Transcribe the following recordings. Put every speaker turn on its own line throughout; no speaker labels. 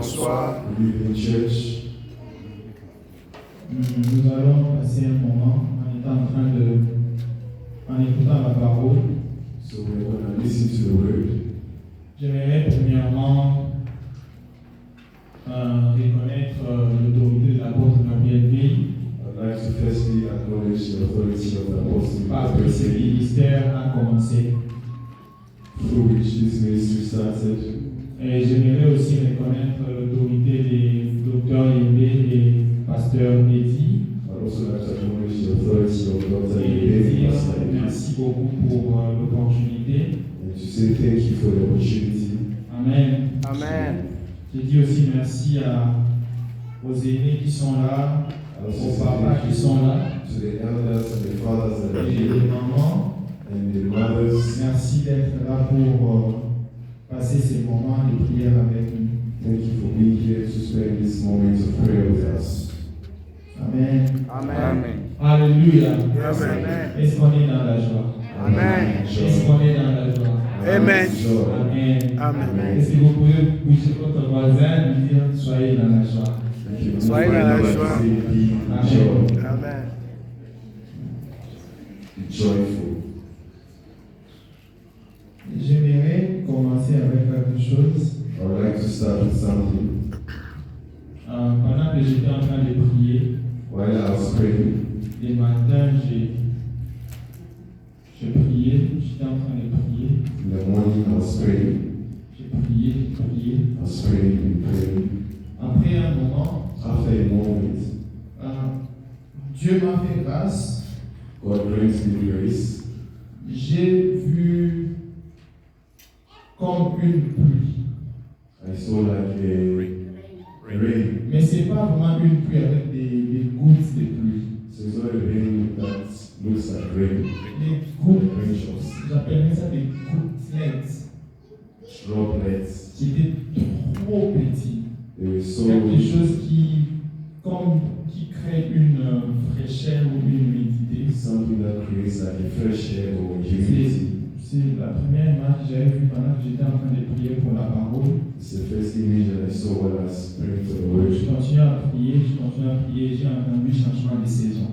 Bonsoir.
Good evening, church.
Nous allons passer un moment en écoutant la parole.
So we're going to listen to the word.
J'aimerais premièrement reconnaître l'autorité de l'apôtre Gabriel Veil,
I'd like to firstly acknowledge the authority of the Apostle
parce que ce
Gabriel,
ministère a commencé.
through which this ministry started.
Et j'aimerais aussi reconnaître l'autorité des docteurs Yébé et pasteur Eddy.
I'd also like to acknowledge the authority of Dr.
Et
Yebe,
dire
Pastor Yebe,
merci beaucoup pour l'opportunité.
and to say thank you for the opportunity.
Amen.
Amen.
Je dis aussi merci aux aînés qui sont là,
I also
aux
say
papas
thank
qui
you
sont là,
to the elders and the fathers that are
et
here,
les mamans.
and the mothers.
Merci d'être là pour passer ces moments de prière avec nous.
Thank you for being here to spend this moment of prayer with us.
Amen.
Amen.
Alléluia.
Amen.
Est-ce qu'on est dans la joie?
Amen.
Est-ce qu'on est dans la joie?
Amen.
Joy.
Amen.
Amen.
Est-ce que vous pouvez bouger votre voisin et lui dire soyez dans la joie?
Thank you.
Soyez dans la joie.
Be joy.
Amen.
Be joyful.
J'aimerais commencer avec quelque chose.
I would like to start with something.
Pendant que j'étais en train de prier,
While I was praying,
les matins, j'ai prié, j'étais en train de prier,
in the morning I was praying.
j'ai prié.
I was praying and praying.
Après un moment,
After a moment,
Dieu m'a fait grâce.
God granted me grace.
J'ai vu comme une pluie.
I saw like a rain.
Mais ce n'est pas vraiment une pluie avec des gouttes de pluie.
So it's not a rain that looks like rain.
Les gouttes,
Rain shots.
j'appellerais ça des gouttelettes.
Droplets.
C'était trop petit.
They were so
Quelque chose qui crée une fraîcheur ou une humidité.
something that creates like a fresh air or humidity.
C'est la première image que j'avais vue pendant que j'étais en train de prier pour la parole.
It's the first image that I saw when I was praying for the word.
Je continue à prier, j'ai entendu changement de saison.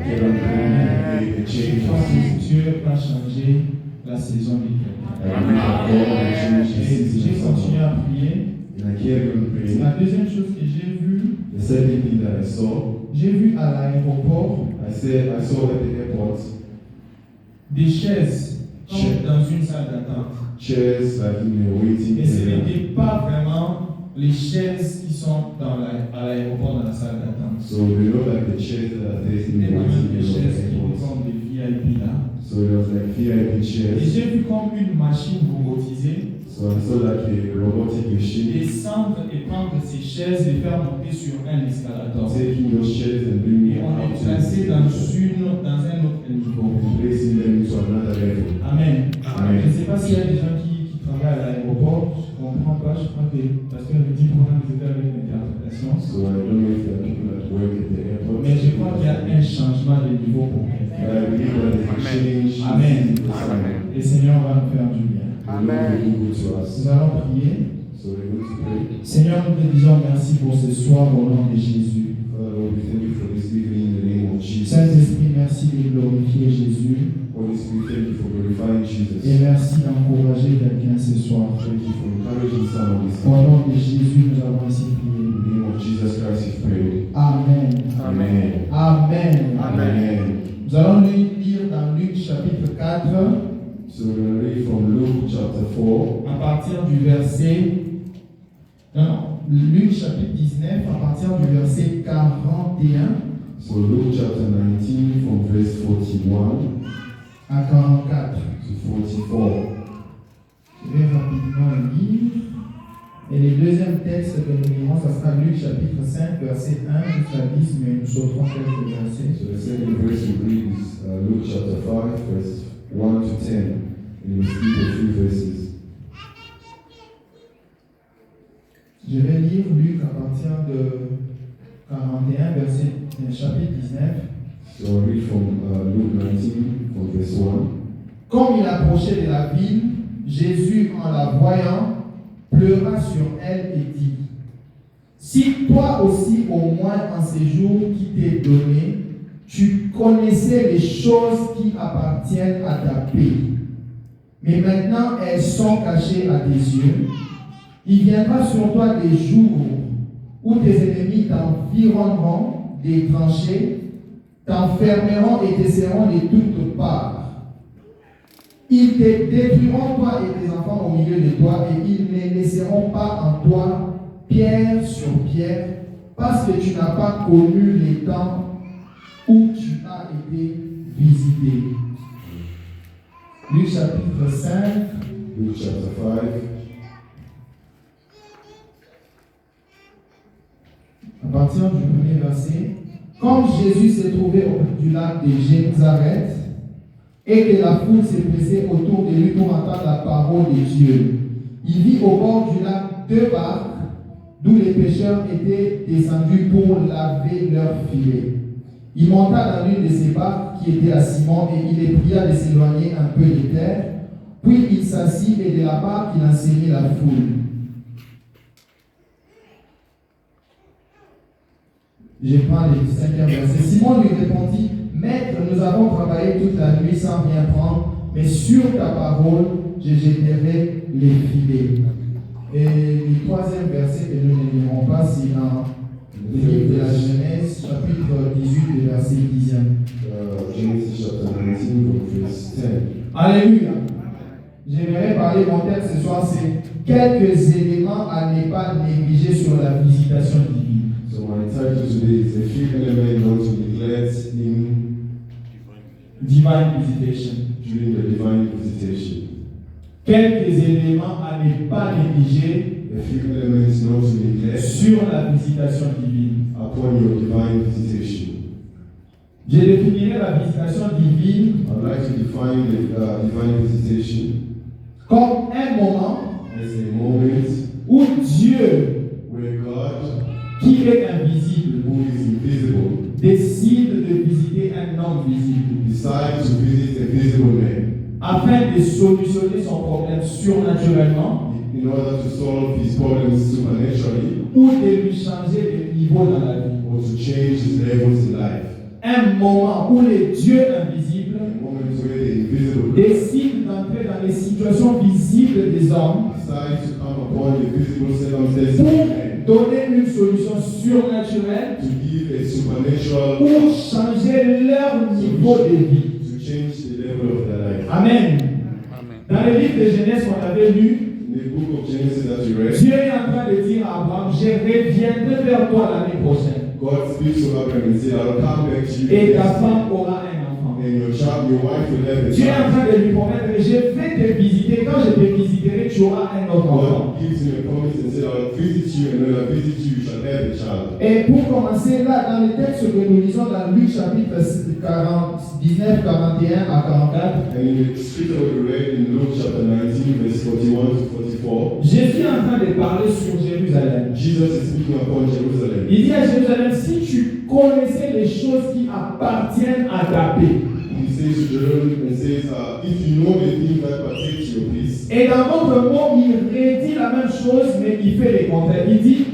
Kept on praying and a change of season.
Dieu va changer la saison de quelqu'un.
I believe that God will change the
Et
season
j'ai
of
continué
someone.
à prier.
And I kept on praying.
La deuxième chose que j'ai vue,
The second thing that I saw
à l'aéroport
at the airport,
des chaises comme dans une salle d'attente.
chairs like in a waiting
Et ce
area.
n'était pas vraiment les chaises qui sont à l'aéroport dans la salle d'attente.
So they look like the chairs that are there in
C'était
the
vraiment
waiting
des chaises qui
area of the airport.
sont des VIP là.
So it was like VIP
Et
chairs.
j'ai vu comme une machine robotisée
So I saw like a robotic machine
descendre et prendre ces chaises et les faire monter sur un escalator.
taking those chairs and bringing
Et
them
on
out
est
to
placé
the
dans
escalator
un autre niveau.
and placing them into another level.
Amen.
Amen.
Je ne sais pas s'il y a des gens qui travaillent à l'aéroport. Je ne comprends pas. Je crois que parce que me dit pour nous aider avec l'interprétation.
So I don't know if there are people that work at the airport.
Mais je crois qu'il y a un changement de niveau pour quelqu'un.
But I believe that there's a change.
Amen.
for someone.
Et le Seigneur va nous faire du bien.
The Lord will do good to us.
Nous allons prier.
So we're going to pray.
Seigneur, nous te disons merci pour ce soir au nom de Jésus.
Father Lord, we thank you for this evening in the name of Jesus.
Saint-Esprit, merci de glorifier Jésus.
Holy Spirit, thank you for glorifying Jesus.
Et merci d'encourager quelqu'un ce soir.
Thank you for encouraging someone this
Au
evening.
nom de Jésus, nous avons ainsi
In
prié.
the name of Jesus Christ, we pray.
Amen.
Amen.
Amen.
Amen.
Nous allons lire dans Luc chapitre 4,
So we're going to read from Luke chapter 4,
à partir du verset. Non, Luc chapitre 19, à partir du verset 41
so Luke chapter 19 from verse 41
à 44.
to 44.
Je vais rapidement le lire. Et le deuxième texte que nous lirons, ce sera Luc chapitre 5, verset 1 jusqu'à 10, mais nous sauterons quelques versets.
So the second verse we read is Luke chapter 5, verse 1 to 10. And we'll skip a few verses.
Je vais lire Luc à partir de 41, verset, chapitre 19.
So I'll read from Luke 19, from verse 1.
Comme il approchait de la ville, Jésus, en la voyant, pleura sur elle et dit: Si toi aussi, au moins en ces jours qui t'est donné, tu connaissais les choses qui appartiennent à ta paix, mais maintenant elles sont cachées à tes yeux, il viendra sur toi des jours où tes ennemis t'environneront des tranchées, t'enfermeront et t'essaieront de toutes parts. Ils te détruiront, toi et tes enfants, au milieu de toi, et ils ne laisseront pas en toi pierre sur pierre, parce que tu n'as pas connu les temps où tu as été visité. Luc chapitre 5.
Luke chapter 5.
À partir du premier verset. Comme Jésus s'est trouvé au bout du lac de Génézareth et que la foule s'est pressée autour de lui pour entendre la parole de Dieu, il vit au bord du lac 2 barques d'où les pêcheurs étaient descendus pour laver leurs filets. Il monta dans l'une de ces barques qui était à Simon et il les pria de s'éloigner un peu de terre. Puis il s'assit et de la barque il enseignait la foule. Je prends le 5e verset. Simon lui répondit, Maître, nous avons travaillé toute la nuit sans rien prendre, mais sur ta parole, je jetterai les filets. Et le 3e verset que nous ne lirons pas, c'est dans le livre de la Genèse, chapitre 18, verset 10e.
Genesis chapter 19, verse 10.
Alléluia. J'aimerais parler, mon texte ce soir, c'est quelques éléments à ne pas négliger sur la visitation divine.
So my title today is a few elements not to neglect in
Divine visitation.
during the divine visitation.
Quelques éléments à ne pas négliger
A few elements not to neglect
sur la visitation divine.
upon your divine visitation.
Je définirai la visitation divine
I'd like to define the divine visitation
comme un moment
as a moment
où Dieu,
where God,
qui est invisible,
who is invisible,
décide de visiter un homme visible
decides to visit a visible man
afin de solutionner son problème surnaturellement
in order to solve his problems supernaturally
ou de lui changer de niveau dans la vie.
or to change his levels in life.
Un moment où le Dieu invisible
A moment where the invisible
décide d'entrer dans les situations visibles des hommes
decides to come upon the visible circumstances of
pour
men
donner une solution surnaturelle
to give a supernatural
pour changer leur niveau de vie.
to change the level of their life.
Amen.
Amen.
Dans le livre de Genèse qu'on avait lu,
In the book of Genesis that you read,
Dieu est en train de dire à Abraham, je reviendrai vers toi l'année prochaine
God speaks to Abraham and says, I'll come back to you
et ta
next
femme aura un enfant.
and your child, your wife will have a
Dieu est en
child.
train de lui promettre, je vais te visiter, quand je te visiterai, tu auras un autre enfant.
God gives him a promise and says, I'll visit you, and when I visit you, you shall have a child.
Et pour commencer, là, dans le texte que nous lisons dans Luc chapitre 19, 41 à 44,
And in the scripture we read in Luke chapter 19, verse 41 to 44,
Jésus est en train de parler sur Jérusalem.
Jesus is speaking upon Jerusalem.
Il dit à Jérusalem, si tu connaissais les choses qui appartiennent à ta paix.
He says to Jerusalem and says, if you know the things that pertain to your peace,
Et dans votre mot, il redit la même chose, mais il fait le contraire. Il dit,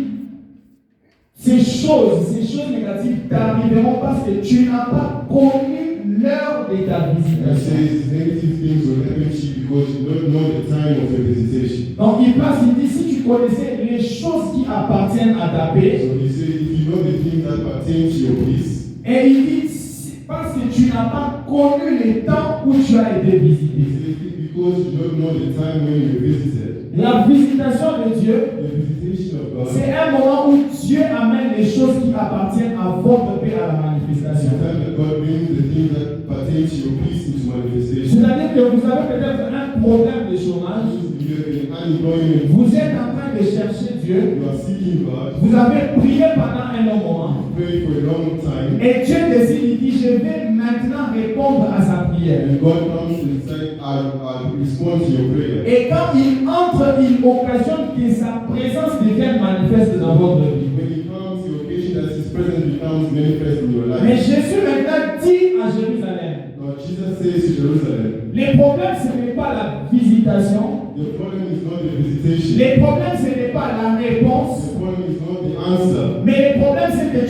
ces choses négatives t'arriveront parce que tu n'as pas connu l'heure de ta
he
visitation.
says negative things will happen to you because you don't know the time of your visitation.
Donc il passe, il dit, si tu connaissais les choses qui appartiennent à ta paix,
So he says, if you know the things that pertain to your peace,
et il dit, parce que tu n'as pas connu les temps où tu as été
he
visité.
says, because you don't know the time when you were visited.
La visitation de Dieu,
The visitation of God,
c'est un moment où Dieu amène les choses qui appartiennent à votre paix à la
the
manifestation.
time that God brings the things that pertain to your peace into manifestation.
C'est-à-dire que vous avez peut-être un problème de chômage,
You have been unemployment.
vous êtes en train de chercher Dieu,
You are seeking God.
vous avez prié pendant un long moment,
Pray for a long time.
et Dieu décide, il dit, je vais maintenant répondre à sa prière.
And God comes and says, I'll respond to your prayer.
Et quand il entre, il occasionne que sa présence devienne manifeste dans votre vie.
When He comes, the occasion that His presence becomes manifest in your
Mais
life.
Jésus maintenant dit à Jérusalem,
Now Jesus says to Jerusalem,
le problème ce n'est pas la visitation,
the problem is not the visitation.
le problème ce n'est pas la réponse,
The problem is not the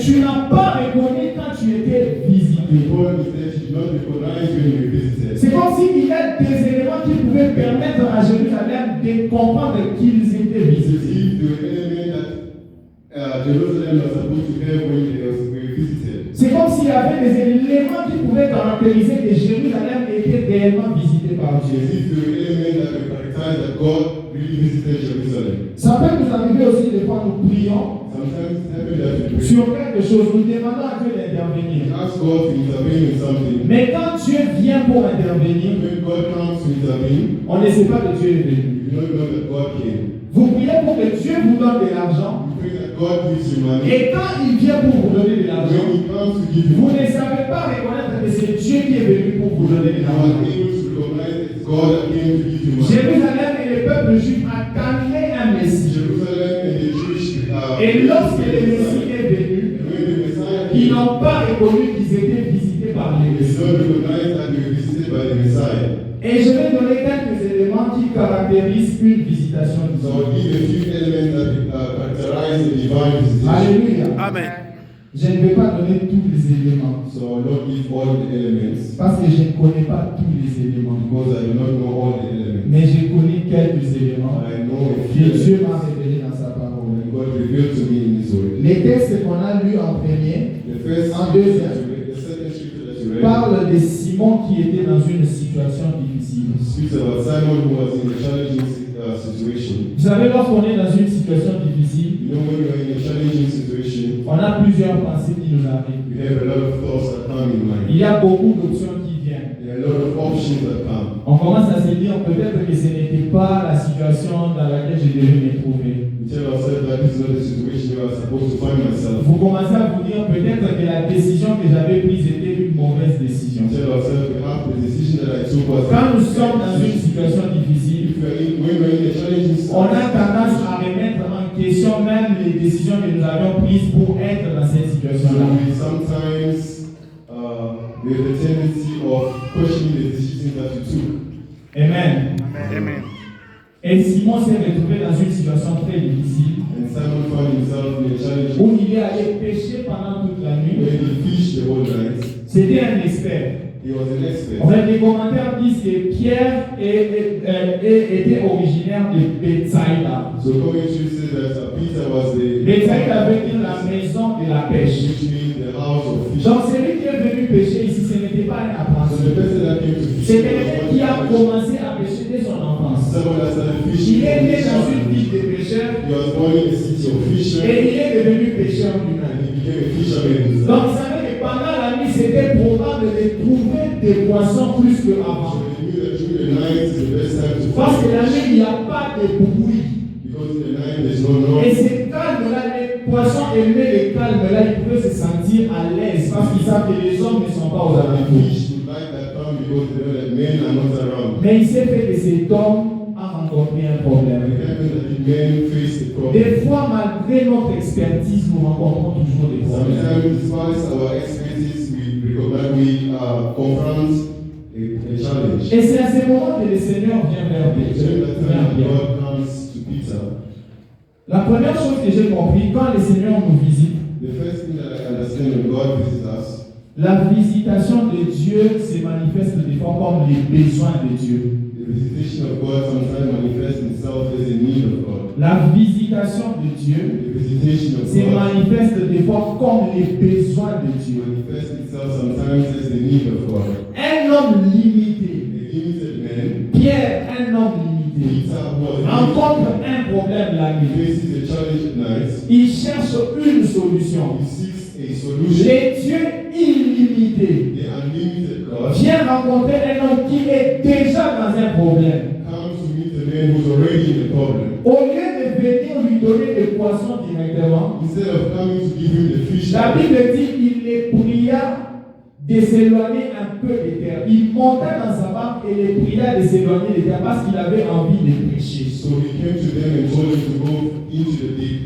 tu n'as pas reconnu quand tu étais visité.
Paul is that you do not recognize when you were visited.
C'est comme s'il y a des éléments qui pouvaient permettre à Jérusalem de comprendre qu'ils étaient visités.
If the element that Jerusalem was supposed to have when they were visited.
C'est comme s'il y avait des éléments qui pouvaient caractériser que Jérusalem était réellement visité par
As
Dieu.
if the element that would characterize that God really visited Jerusalem.
Ça peut nous arriver aussi des fois nous prions
Sometimes it's happened that we pray.
sur quelque chose, nous demandons à Dieu d'intervenir.
Ask God to intervene in something.
Mais quand Dieu vient pour intervenir,
When God comes to intervene,
on ne sait pas que Dieu est venu.
you don't know that God came.
Vous priez pour que Dieu vous donne de l'argent.
You pray that God gives you money.
Et quand il vient pour vous donner de l'argent,
When He comes to give you
vous
money,
ne savez pas reconnaître que c'est Dieu qui est venu pour vous donner de
you are
l'argent.
able to recognize it's God that came to give you money.
Jérusalem et le peuple juif attendaient un Messie.
Jerusalem and the Jewish
Et lorsque le Messie est venu,
when the Messiah
ils
came,
n'ont pas reconnu qu'ils étaient visités par les
they
Messies.
don't recognize that they were visited by the Messiah.
Et je vais donner quelques éléments qui caractérisent une visitation
So
divine.
I'll give a few elements that characterize the divine visitation.
Alléluia.
Amen.
Je ne vais pas donner tous les éléments
So I'll not give all the elements
parce que je ne connais pas tous les éléments.
because I do not know all the elements.
Mais je connais quelques éléments
I know a
que
few
Dieu
elements
m'a révélé dans sa parole.
that God revealed to me in His Word.
Les textes qu'on a lus en premier
The first
En
scripture
deuxième.
that you read, the second scripture that you read,
parlent de Simon qui était dans une situation difficile.
speaks about Simon who was in a challenging situation.
Vous savez, lorsqu'on est dans une situation difficile,
You know, when you are in a challenging situation,
on a plusieurs pensées qui nous arrivent.
you have a lot of thoughts that come in mind.
Il y a beaucoup d'options qui viennent.
There are a lot of options that come.
On commence à se dire peut-être que ce n'était pas la situation dans laquelle je devais me trouver.
We tell ourselves that this is not the situation where I'm supposed to find myself.
Vous commencez à vous dire peut-être que la décision que j'avais prise était une mauvaise décision.
We tell ourselves perhaps the decision that I took was.
Quand nous sommes dans une situation difficile,
When we're in a challenging
on a
situation,
tendance à remettre en question même les décisions que nous avions prises pour être dans cette
so
situation-là.
we sometimes we have the tendency of questioning the decisions that we took.
Amen.
Amen.
Et Simon s'est retrouvé dans une situation très difficile
And Simon found himself in a challenging
où il est allé pêcher pendant toute la nuit.
where he fished the whole night.
C'était un expert.
He was an expert.
En fait, les commentaires disent que Pierre était originaire de Bethsaïda.
So commentary says that Peter was the
Bethsaïda veut dire la maison de la pêche.
which means the house of fish.
Donc celui qui est venu pêcher ici, ce n'était pas un
So
apprenti.
the person that came to fish
C'est
was
quelqu'un qui a commencé à pêcher dès son enfance.
someone that started
Il
fishing.
est né dans une ville de pêcheurs
He was born in the city of fisher
et il est devenu pêcheur
and
lui-même.
he became a fisherman himself.
Donc il savait que pendant la nuit, c'était probable de trouver des poissons plus
So
qu'avant.
he knew that during the night is the best time to
Parce que la
fish.
nuit, il n'y a pas de bruit.
Because in the night there's no noise.
Et ces calmes-là, les poissons aimaient les calmes-là, ils pouvaient se sentir à l'aise parce qu'ils savent que les hommes ne sont pas aux
The
alentours.
fish would like that time because they know that men are not around.
Mais il s'est fait que cet homme a rencontré un
And
problème.
it happened that the men faced the problem.
Des fois, malgré notre expertise, nous rencontrons toujours des problèmes.
Sometimes, despite our expertise, we confront a challenge.
Et c'est à ce moment que le Seigneur vient vers
During that
Pierre.
time, God comes to Peter.
La première chose que j'ai compris, quand le Seigneur nous visite,
The first thing that I understand when God visits us,
la visitation de Dieu se manifeste des fois comme les besoins de Dieu.
the visitation of God sometimes manifests itself as a need of God.
La visitation de Dieu
The visitation of
se
God
manifeste des fois comme les besoins de Dieu.
manifests itself sometimes as the need of God.
Un homme limité,
A limited man,
Pierre, un homme limité,
Peter, who was
rencontre un problème la
he
nuit.
faces a challenge at night.
Il cherche une solution.
He seeks a solution.
Les dieux illimités
The unlimited God
vient rencontrer un homme qui est déjà dans un problème.
comes to meet the man who's already in a problem.
Au lieu de venir lui donner des poissons directement,
Instead of coming to give him the fish,
la Bible dit qu'il les pria de s'éloigner un peu des terres. Il monta dans sa barque et les pria de s'éloigner des terres parce qu'il avait envie de pêcher.
so he came to them and told them to go into the deep.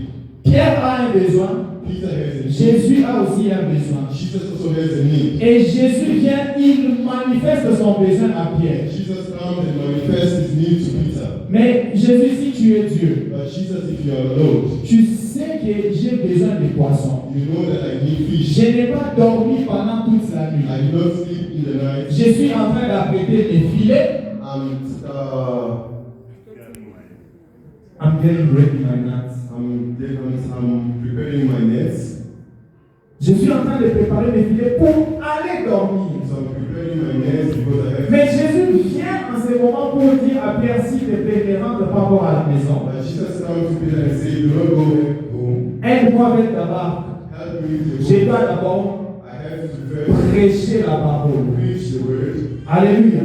Pierre a un besoin,
Peter has a need.
Jésus a aussi un besoin.
Jesus also has a need.
Et Jésus vient, il manifeste son besoin à Pierre.
Jesus comes and manifests his need to Peter.
Mais Jésus, si tu es Dieu,
But Jesus, if you are Lord,
tu sais que j'ai besoin de poissons.
You know that I need fish.
Je n'ai pas dormi pendant toute la nuit.
I did not sleep in the night.
Je suis en train d'apprêter mes filets. I'm getting ready my nuts.
I'm preparing my nets.
Je suis en train de préparer mes filets pour aller dormir.
So I'm preparing my nets because I have.
Mais Jésus vient en ce moment pour dire à Pierre, s'il te plaît, ne rentre pas encore à la maison.
But Jesus comes to Peter and says, do not go home.
Aide-moi avec ta barque.
Help me to
Je
go.
dois d'abord
I have to first
prêcher la parole.
preach the word.
Alléluia.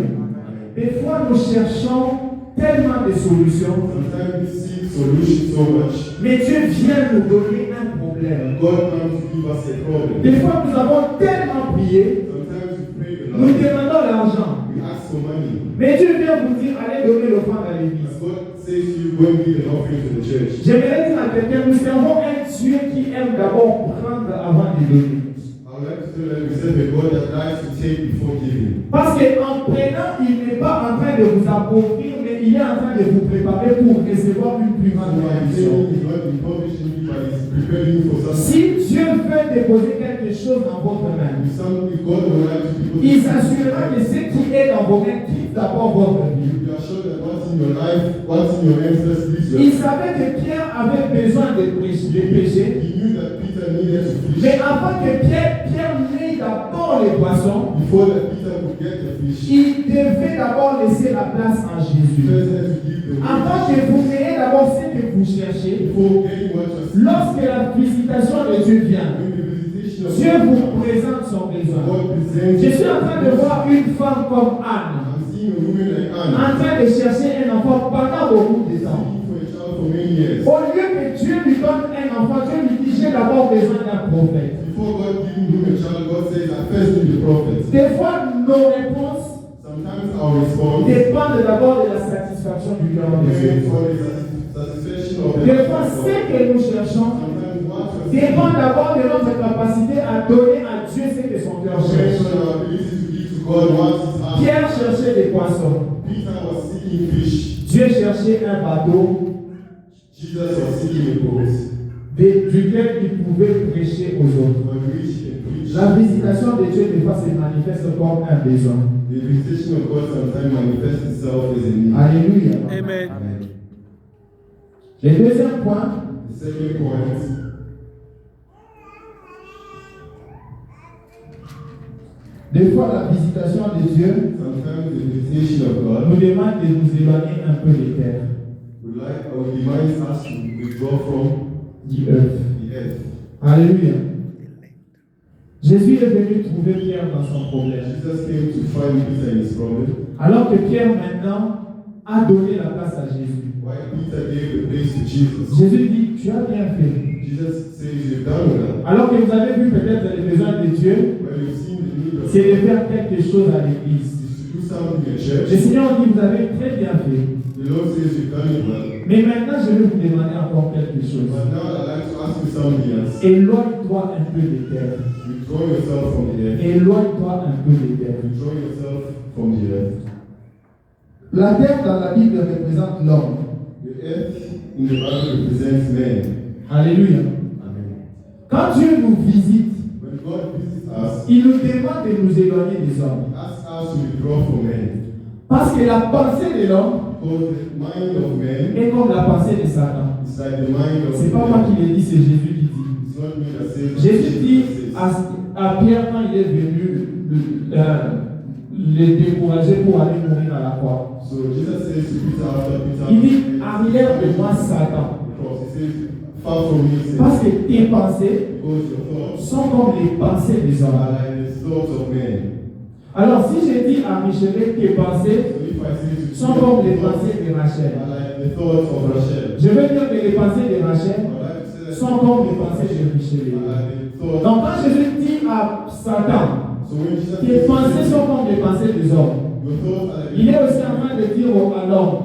Des fois, nous cherchons tellement de solutions,
Sometimes we seek solutions so much.
mais Dieu vient nous donner un problème.
God comes to give us a problem.
Des fois, nous avons tellement prié,
Sometimes we pray a
nous
lot.
demandons l'argent,
We ask for money.
mais Dieu vient vous dire, allez donner l'offrande à l'église.
God says to you, go and give an offering to the church.
J'aimerais dire à quelqu'un, nous servons un Dieu qui aime d'abord prendre avant de donner.
I would like to tell them, we serve a God that likes to take before giving.
Parce qu'en prenant, il n'est pas en train de vous appauvrir, mais il est en train de vous préparer pour recevoir une plus grande
So I'm
bénédiction.
saying he's not impoverishing you, but he's preparing you for something.
Si Dieu veut déposer quelque chose dans votre main,
If God would like to people,
il s'assurera que ce qui est dans vos mains quitte d'abord votre vie.
you are sure that what's in your life, what's in your ancestors,
Il savait que Pierre avait besoin de pécher,
he knew that Peter needed to fish.
mais avant que Pierre n'ait d'abord les poissons,
Before that Peter could get the fish,
il devait d'abord laisser la place à
he
Jésus.
first had to give the
Avant que vous n'ayez d'abord ce que vous cherchez,
before getting what you're seeking.
lorsque la visitation de Dieu vient,
When the visitation of
Dieu
God,
vous présente son besoin.
God presents
Je suis en train de voir une femme comme Anne,
I'm seeing a woman like
en
Anna
train de chercher un enfant pendant beaucoup de temps.
seeking for a child for many years.
Au lieu que Dieu lui donne un enfant, Dieu lui dit, j'ai d'abord besoin d'un prophète.
Before God giving him a child, God says, I first need the prophet.
Des fois, nos réponses
Sometimes our response
dépendent d'abord de la satisfaction du cœur de Dieu.
depends on the satisfaction of the
Des fois, ce que nous cherchons
Sometimes what you're
dépend
seeking
d'abord de notre capacité à donner à Dieu ce que son cœur
depends
cherche.
on our ability to give to God what is ours.
Pierre cherchait des poissons.
Peter was seeking fish.
Dieu cherchait un bateau
Jesus was seeking a boat
duquel il pouvait prêcher aux autres.
on which he can preach.
La visitation de Dieu, des fois, se manifeste comme un besoin.
The visitation of God sometimes manifests itself as a need.
Alléluia.
Amen.
Amen.
Le deuxième point,
The second point,
des fois, la visitation de Dieu
sometimes the visitation of God
nous demande de nous éloigner un peu des terres,
would like or demands us to withdraw from
du earth.
the earth.
Alléluia. Jésus est venu trouver Pierre dans son problème.
Jesus came to find Peter in his problem.
Alors que Pierre maintenant a donné la place à Jésus.
Why Peter gave the place to Jesus?
Jésus dit, tu as bien fait.
Jesus says you've done well.
Alors que vous avez vu peut-être les besoins de Dieu,
When you've seen the need of
c'est de faire quelque chose à l'église.
is to do something in
Le
church.
Seigneur dit, vous avez très bien fait.
The Lord says you've done it well.
Mais maintenant, je vais vous demander encore quelque chose.
But now I'd like to ask you something else.
Éloigne-toi un peu des terres.
Withdraw yourself from the earth.
Éloigne-toi un peu des terres.
Withdraw yourself from the earth.
La terre dans la Bible représente l'homme.
The earth in the Bible represents man.
Alléluia.
Amen.
Quand Dieu nous visite,
When God visits us,
il nous demande de nous éloigner des hommes.
He asks us to withdraw from man.
Parce que la pensée de l'homme
Because the mind of man
est comme la pensée de Satan.
is like the mind of
C'est pas moi qui le dis, c'est Jésus qui dit.
It's not me that says.
Jésus dit
says.
à Pierre quand il est venu le décourager pour aller mourir à la croix.
So Jesus says to Peter after Peter.
Il dit, arrière de moi Satan.
Cross. He says, far from me, he
Parce
says,
que tes pensées
because your thoughts
sont comme les pensées des
are
hommes.
like the thoughts of men.
Alors si je dis à Michelet tes pensées
So if I say to
sont comme les pensées de Rachel,
are like the thoughts of Rachel.
je veux dire que les pensées de Rachel
I would like to say that
sont comme les pensées de Michelet.
are like the thoughts.
Donc quand Jésus dit à Satan,
So when Jesus
tes
says,
pensées sont comme les pensées des hommes,
your thoughts are like
il est aussi en train de dire à l'homme,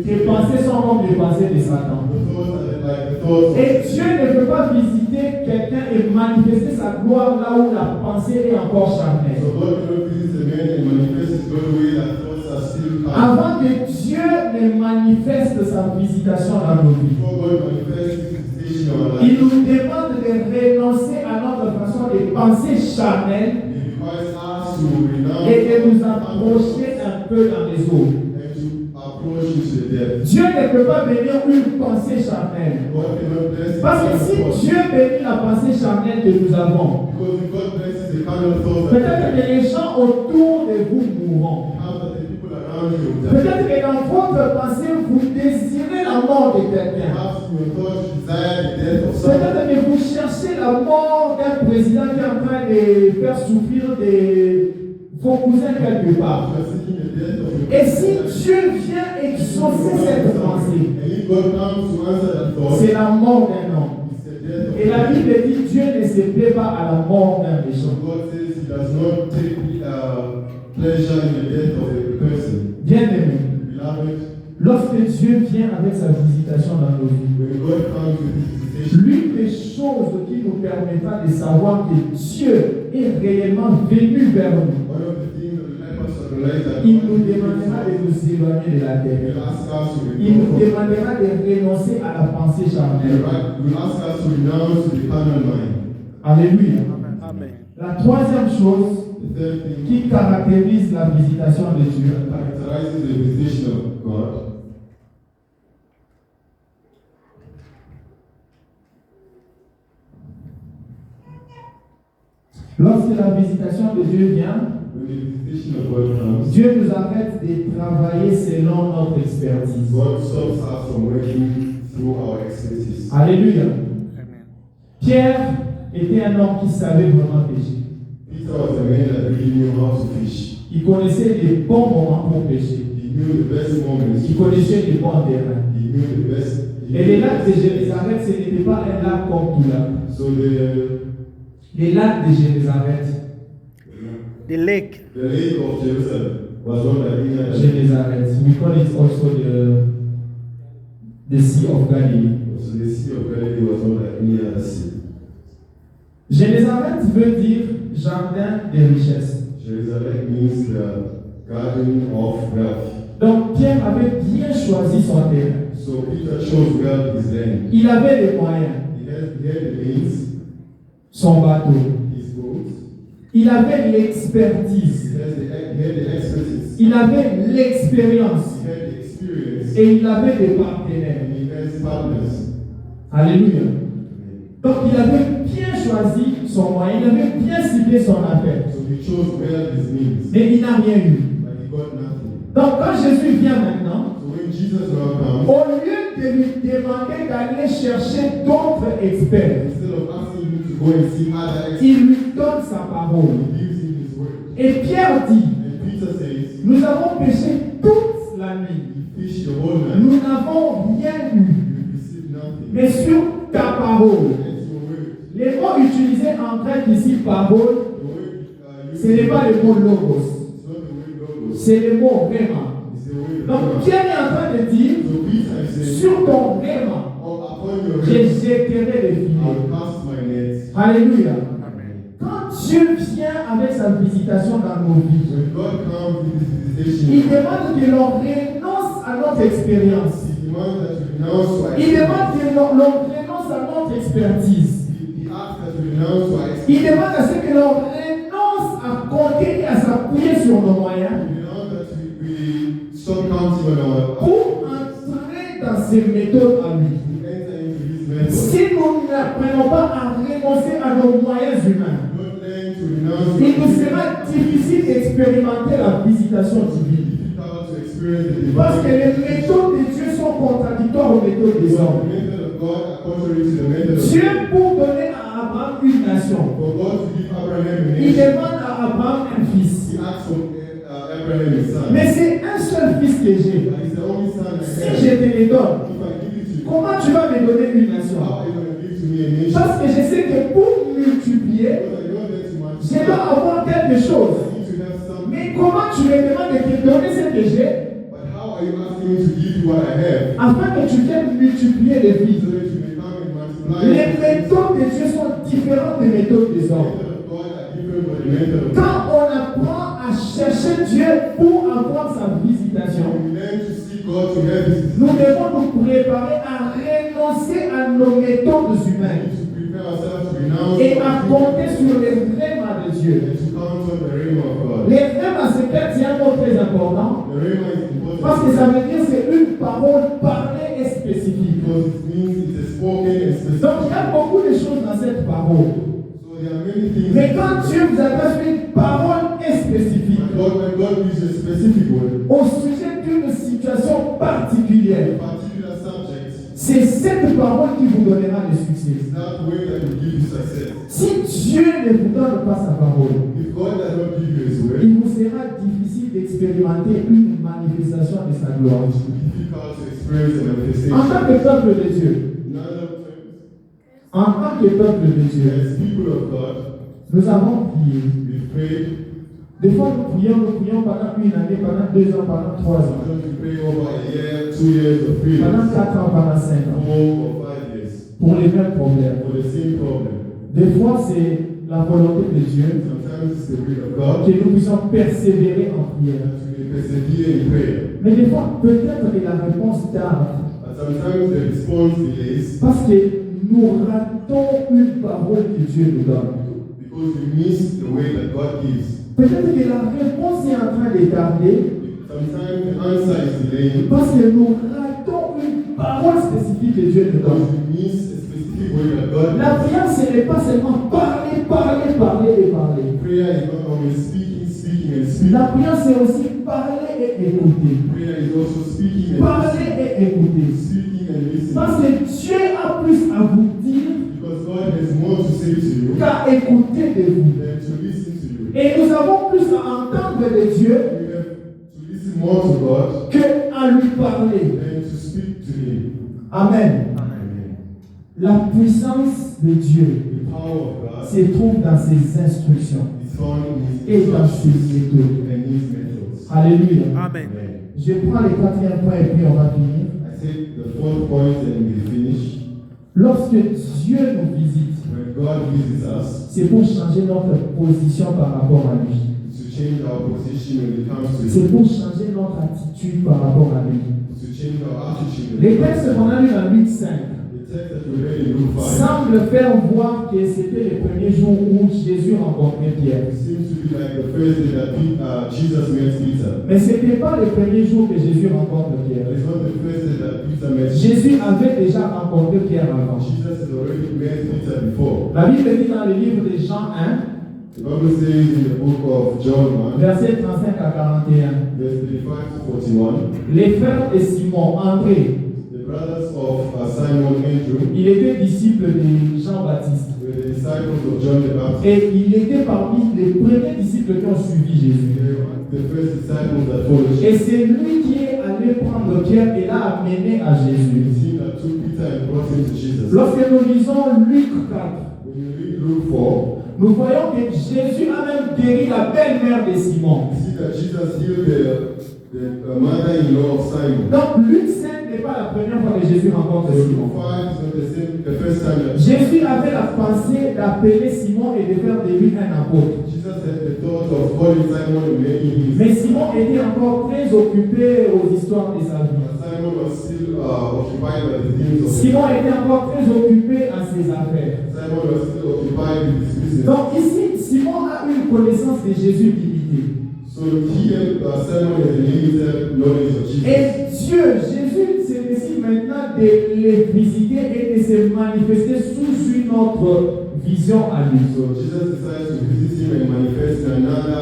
tes pensées sont comme les pensées de Satan.
your thoughts are like the thoughts of
Et Dieu ne peut pas visiter quelqu'un et manifester sa gloire là où la pensée est encore charnelle.
So God cannot visit a man and manifest his glory way that thoughts are still carnal.
Avant que Dieu ne manifeste sa visitation dans nos vies,
Before God manifests his visitation in our
il
life,
nous demande de pensées charnelles
it requires us to renounce
et de nous
our
approcher un peu dans les eaux.
and to approach into the depth.
Dieu ne peut pas bénir une pensée charnelle.
God cannot bless
Parce que si
because
Dieu bénit la pensée charnelle que nous avons,
if God blesses the kind of thoughts that
peut-être que les gens autour de vous mourront.
have, that the people around you will die.
Peut-être que dans votre pensée, vous désirez la mort de quelqu'un.
Perhaps in your thoughts you desire the death of someone.
Peut-être que vous cherchez la mort d'un président qui est en train de faire souffrir vos cousins quelque part.
You are seeking the death of your
Et si
person.
Dieu vient exaucer cette pensée,
And if God comes to answer that thought,
c'est la mort d'un homme.
it's the death of
Et la Bible dit Dieu ne se plaît pas à la mort d'un méchant.
God says He does not take pleasure in the death of a person.
Bien-aimé,
Beloved,
lorsque Dieu vient avec sa visitation dans nos vies,
when God comes with His visitation,
l'une des choses qui nous permettra de savoir que Dieu est réellement venu vers nous,
one of the things that will help us to realize that
il
God
nous
is
demandera de nous éloigner de la terre.
will ask us to
Il nous
withdraw from-
demandera de renoncer à la pensée charnelle.
will ask us to renounce the carnal mind.
Alléluia.
Amen.
La troisième chose
The third thing
qui caractérise la visitation de Dieu,
characterizes the visitation of God
lorsque la visitation de Dieu vient,
when the visitation of God comes.
Dieu nous arrête de travailler selon notre expertise.
God stops us from working through our expertise.
Alléluia.
Amen.
Pierre était un homme qui savait vraiment pêcher.
Peter was a man that really knew how to fish.
Il connaissait les bons moments pour pêcher.
He knew the best moments.
Il connaissait les bons terrains.
He knew the best.
Et les lacs de Génézareth, ce n'était pas un lac comme tout lac.
So
Les lacs de Génézareth,
The lake.
the lake of Jerusalem was one that he had.
Génézareth, we call it also the Sea of Galilee.
So the sea of Galilee was one that he had sea.
Génézareth veut dire jardin de richesse.
Jerusalem means the garden of wealth.
Donc Pierre avait bien choisi son terrain.
So Peter chose well his land.
Il avait les moyens,
He had the means,
son bateau.
his boat.
Il avait l'expertise.
He had the expertise.
Il avait l'expérience.
He had the experience.
Et il avait des partenaires.
And he has partners.
Alléluia. Donc il avait bien choisi son moyen, il avait bien ciblé son affaire.
So he chose well his means.
Mais il n'a rien eu.
But he got nothing.
Donc quand Jésus vient maintenant,
So when Jesus now comes,
au lieu de lui demander d'aller chercher d'autres experts,
instead of asking him to go and see other experts,
il lui donne sa parole.
he gives him his word.
Et Pierre dit,
And Peter says,
nous avons péché toute la nuit.
you fish the whole night,
Nous n'avons rien eu.
you receive nothing.
Mais sur ta parole,
That's your word.
les mots utilisés en grec ici, parole,
The word
ce n'est pas le mot logos,
it's not the word logos.
c'est le mot rhéma.
It's the word
Donc
rhema.
Pierre est en train de dire,
So Peter is saying,
sur ton rhéma,
upon your
je
head,
jetterai les
I
filets.
will cast my net.
Alléluia.
Amen.
Quand Dieu vient avec sa visitation dans nos vies,
When God comes in his
il
visitation,
demande que l'on renonce à notre expérience.
he demands that you renounce to
Il demande
experience.
que l'on renonce à notre expertise.
He asks that you renounce to
Il
experience.
demande à ce que l'on renonce à compter et à s'appuyer sur nos moyens
He demands that we stop counting on our
pour entrer dans ses méthodes à lui.
to enter into his method.
Si nous n'apprenons pas à renoncer à nos moyens humains,
Don't learn to renounce
il nous
to
sera difficile d'expérimenter la visitation divine.
difficult to experience the
Parce que
divine.
les méthodes de Dieu sont contradictoires aux méthodes des
The
hommes.
method of God are contrary to the method of
Dieu,
God.
pour donner à Abraham une nation,
For God to give Abraham a
il
nation,
demande à Abraham un fils.
he asks for Abraham a son.
Mais c'est un seul fils que j'ai.
But he's the only son I
Si
have.
je te le donne,
If I give it to you,
comment tu vas me donner une nation?
how are you going to give to me a nation?
Parce que je sais que pour multiplier,
Because I know that to
je
multiply,
dois avoir quelque chose.
I need to have something.
Mais comment tu me demandes de te donner ce que j'ai
But how are you asking me to give you what I have?
afin que tu viennes multiplier les vies?
So that you may come and multiply.
Les méthodes de Dieu sont différentes des méthodes des
The
hommes.
method of God are different from the method of God.
Quand on apprend à chercher Dieu pour avoir sa visitation,
When we learn to seek God to help us,
nous devons nous préparer à renoncer à nos méthodes
we
humaines.
need to prepare ourselves to renounce
et à
our
compter
thinking
sur les règlements de Dieu.
and to count on the rhema of God.
Les règlements, c'est un mot très important
The rhema is important
parce que ça veut dire que c'est une parole parlée et spécifique.
because it means it is spoken and specific.
Donc il y a beaucoup de choses dans cette parole.
So there are many things.
Mais quand Dieu vous adresse une parole spécifique
When God gives a specific word,
au sujet d'une situation particulière,
a particular subject,
c'est cette parole qui vous donnera le succès.
it's that way that will give you success.
Si Dieu ne vous donne pas sa parole,
If God does not give you His word,
il vous sera difficile d'expérimenter une manifestation de sa gloire.
it's difficult to experience the manifestation.
En tant que peuple de Dieu,
In other terms,
en tant que peuple de Dieu,
as people of God,
nous avons prié.
we prayed.
Des fois, nous prions pendant une année, pendant 2 ans, pendant 3 ans,
Sometimes we pray over a year, 2 years, or 3
pendant
years,
4 ans, pendant 5 ans,
4 or 5 years,
pour les mêmes problèmes.
for the same problem.
Des fois, c'est la volonté de Dieu
Sometimes it's the will of God
que nous puissions persévérer en prière.
that we may persevere in prayer.
Mais des fois, peut-être que la réponse tarde
But sometimes the response delays
parce que nous ratons une parole que Dieu nous donne.
because we miss the way that God gives.
Peut-être que la réponse est en train de tarder
Sometimes the answer is delaying
parce que nous ratons une parole spécifique que Dieu nous
because
donne.
we miss a specific way that God
La
gives.
prière, ce n'est pas seulement parler, parler, parler et parler.
Prayer is not only speaking, speaking, and speaking.
La prière, c'est aussi parler et écouter.
Prayer is also speaking and
Parler
listening.
et écouter.
Speaking and listening.
Parce que Dieu a plus à vous dire
Because God has more to say to you
qu'à écouter de vous.
than to listen to you.
Et nous avons plus à entendre de Dieu
We have to listen more to God
qu'à lui parler.
than to speak to Him.
Amen.
Amen.
La puissance de Dieu
The power of God
se trouve dans ses instructions
is found in His
et dans ses
instructions
méthodes.
and His methods.
Alléluia.
Amen.
Amen.
Je prends le 4e point et puis on va finir.
I take the 4th point and we finish.
Lorsque Dieu nous visite,
When God visits us,
c'est pour changer notre position par rapport à lui.
to change our position when it comes to
C'est
Him,
pour changer notre attitude par rapport à lui.
to change our attitude.
Les textes qu'on a lus dans Luc 5
The text that we read in Luke 5
semblent faire voir que c'était le premier jour où Jésus rencontrait Pierre.
seems to be like the first day that Jesus met Peter.
Mais ce n'était pas le premier jour que Jésus rencontre Pierre.
It's not the first day that Peter met Jesus.
Jésus avait déjà rencontré Pierre avant.
Jesus has already met Peter before.
La Bible dit dans le livre de Jean 1,
The Bible says in the book of John 1,
versets 35 à 41,
verse 35 to 41,
les frères de Simon, André,
the brothers of Simon Andrew
il était disciple de Jean-Baptiste.
were the disciples of John the Baptist.
Et il était parmi les premiers disciples qui ont suivi Jésus.
They were the first disciples that followed
Et
Jesus.
c'est lui qui est allé prendre Pierre et l'a amené à
It's
Jésus.
him that took Peter and brought him to Jesus.
Lorsque nous lisons Luc 4,
When you read Luke 4,
nous voyons que Jésus a même guéri la belle-mère de Simon.
you see that Jesus healed the mother-in-law of Simon.
Donc Luc 5 n'est pas la première fois que Jésus rencontre
So Luke
Simon.
5 is not the first time that
Jésus avait la pensée d'appeler Simon et de faire de lui un apôtre.
Jesus had the thought of calling Simon and making him his
Mais Simon était encore très occupé aux histoires de sa vie.
Simon was still occupied by the things of
Simon était encore très occupé à ses affaires.
Simon was still occupied with his business.
Donc ici, Simon a une connaissance de Jésus limitée.
So here, Simon has a limited knowledge of Jesus.
Et Dieu, Jésus se décide maintenant de les visiter et de se manifester sous une autre vision à lui.
So Jesus decides to visit him and manifest another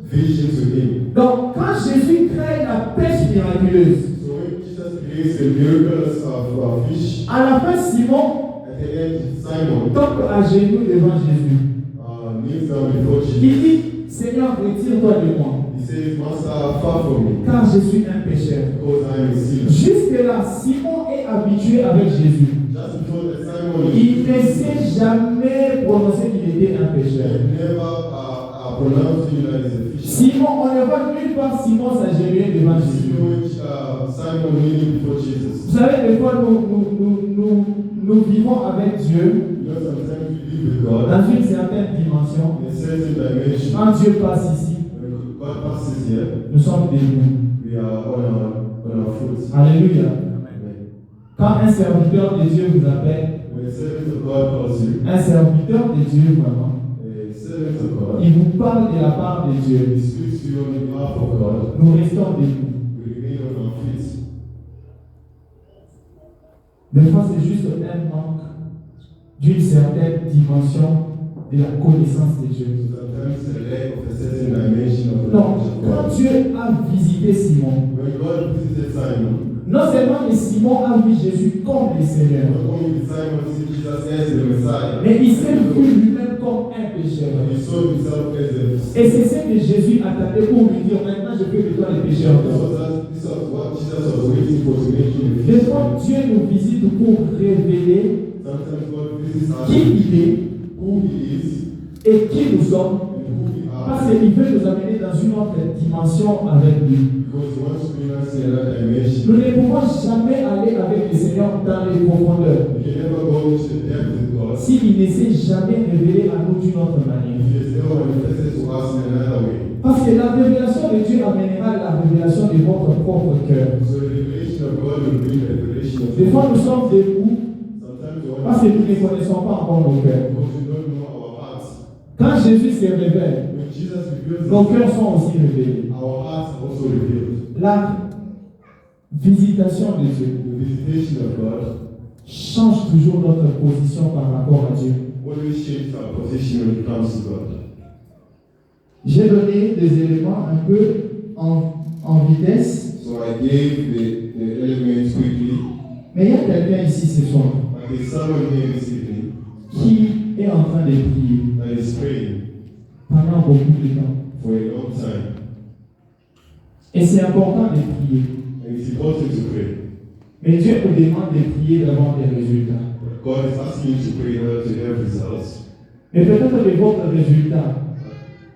vision to him.
Donc quand Jésus crée la pêche miraculeuse,
So when Jesus creates the miracles of fish,
à la fin Simon
at the end, Simon
tombe à genoux devant Jésus.
kneels down before
Il
Jesus.
dit, Seigneur, retire-toi de moi,
He says, Master, far from me,
car je suis un pécheur.
because I am a sinner.
Jusque-là, Simon est habitué avec Jésus.
Just before that, Simon
Il ne s'est jamais prononcé qu'il était un pécheur.
never pronounced him that he's a fish.
Simon, on ne voit nulle part Simon s'agenouiller devant Jésus.
Simon kneeling before Jesus.
Vous savez, des fois, nous vivons avec Dieu
You know, sometimes we live with God
dans une certaine dimension.
in a certain dimension.
Quand Dieu passe ici,
When God passes here,
nous sommes debout.
we are on our foot.
Alléluia.
Amen.
Quand un serviteur de Dieu vous appelle,
When a servant of God to,
un serviteur de Dieu vraiment,
a servant of God,
il vous parle de la part de Dieu,
he speaks to you on behalf of God,
nous restons debout.
we remain on our feet.
Des fois, c'est juste un manque d'une certaine dimension de la connaissance de Dieu.
Sometimes a lack of a certain dimension of the
Donc,
knowledge of
quand
God.
Dieu a visité Simon,
When God visited Simon,
non seulement que Simon a vu Jésus comme le Seigneur,
not only did Simon see Jesus as the Messiah,
mais il s'est vu lui-même comme un pécheur.
but he saw himself as a.
Et c'est ce que Jésus attendait pour lui dire, maintenant je fais de toi le pécheur.
This was what Jesus was waiting for to make him a
Des fois,
Christian.
Dieu nous visite pour révéler
Sometimes God visits us
qui il est
who he is
et qui nous sommes,
and who we are,
parce qu'il veut nous amener dans une autre dimension avec lui.
because he wants to bring us in another dimension.
Nous ne pouvons jamais aller avec le Seigneur dans les profondeurs
We can never go to the depth with God
s'il ne s'est jamais révélé à nous d'une autre manière.
if he has never manifested to us in another way.
Parce que la révélation de Dieu amènera la révélation de votre propre cœur.
So the revelation of God will bring the revelation of
Des fois,
God.
nous sommes debout
Sometimes we
parce que nous ne connaissons pas encore nos cœurs.
because we don't know our hearts.
Quand Jésus se révèle,
When Jesus reveals
nos
us,
cœurs sont aussi révélés.
our hearts are also revealed.
La visitation de Dieu
The visitation of God
change toujours notre position par rapport à Dieu.
always shapes our position when it comes to God.
J'ai donné des éléments un peu en vitesse,
So I gave the elements quickly,
mais il y a quelqu'un ici ce soir
but there's someone here this evening
qui est en train de prier
that is praying
pendant beaucoup de temps.
for a long time.
Et c'est important de prier.
And it's important to pray.
Mais Dieu nous demande de prier d'avoir des résultats.
God is asking you to pray in order to have results.
Mais peut-être que votre résultat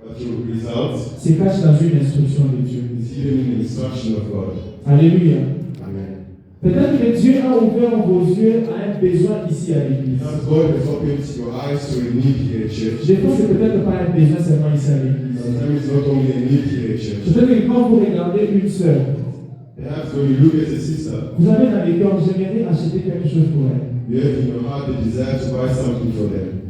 But your results
se cache dans une instruction de Dieu.
is hidden in the instruction of God.
Alléluia.
Amen.
Peut-être que Dieu a ouvert vos yeux à un besoin ici à l'église.
Because God has opened your eyes to a need here at church.
Je pense que c'est peut-être pas un besoin seulement ici à l'église.
Sometimes it's not only a need here at church.
Peut-être que quand vous regardez une sœur,
Perhaps when you look at a sister,
vous avez dans les cœurs, j'aimerais acheter quelque chose pour elle.
you have in your heart the desire to buy something for them.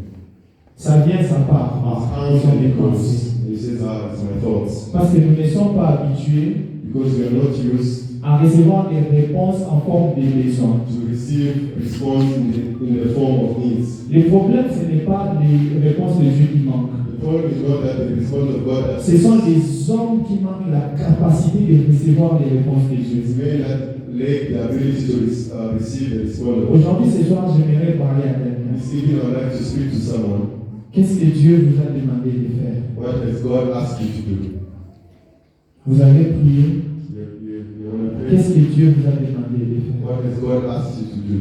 Ça vient, ça part.
It
Ah,
comes
ce sont
and
des
it goes.
pensées.
And he says, it's my thoughts.
Parce que nous ne sommes pas habitués
Because we are not used
à recevoir des réponses en forme de besoins.
to receive response in the form of needs.
Le problème, ce n'est pas les réponses de Dieu qui manquent.
The problem is not that the response of God
Ce sont les hommes qui manquent la capacité de recevoir les réponses de Dieu.
is men that lack the ability to receive the response of God.
Aujourd'hui, ce soir, j'aimerais parler à quelqu'un.
This evening I would like to speak to someone.
Qu'est-ce que Dieu vous a demandé de faire?
What has God asked you to do?
Vous avez prié.
You want to pray?
Qu'est-ce que Dieu vous a demandé de faire?
What has God asked you to do?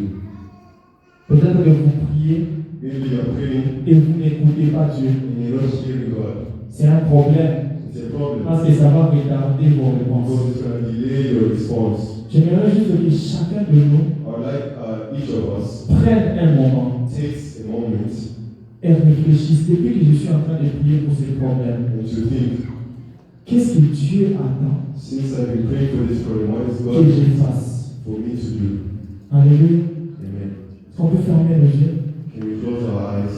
Peut-être que vous priez
Maybe you are praying
et vous n'écoutez pas Dieu.
and you're not hearing God.
C'est un problème
It's a problem.
parce que ça va retarder vos réponses.
Because it's going to delay your response.
J'aimerais juste que chacun de nous
I would like each of us
prenne un moment
takes a moment
et réfléchisse depuis que je suis en train de prier pour ces problèmes.
and to think,
Qu'est-ce que Dieu attend
since I've been praying for this problem, what is
que
God
je fasse?
for me to do?
Alléluia.
Amen.
Est-ce qu'on peut fermer nos yeux?
Can we close our eyes?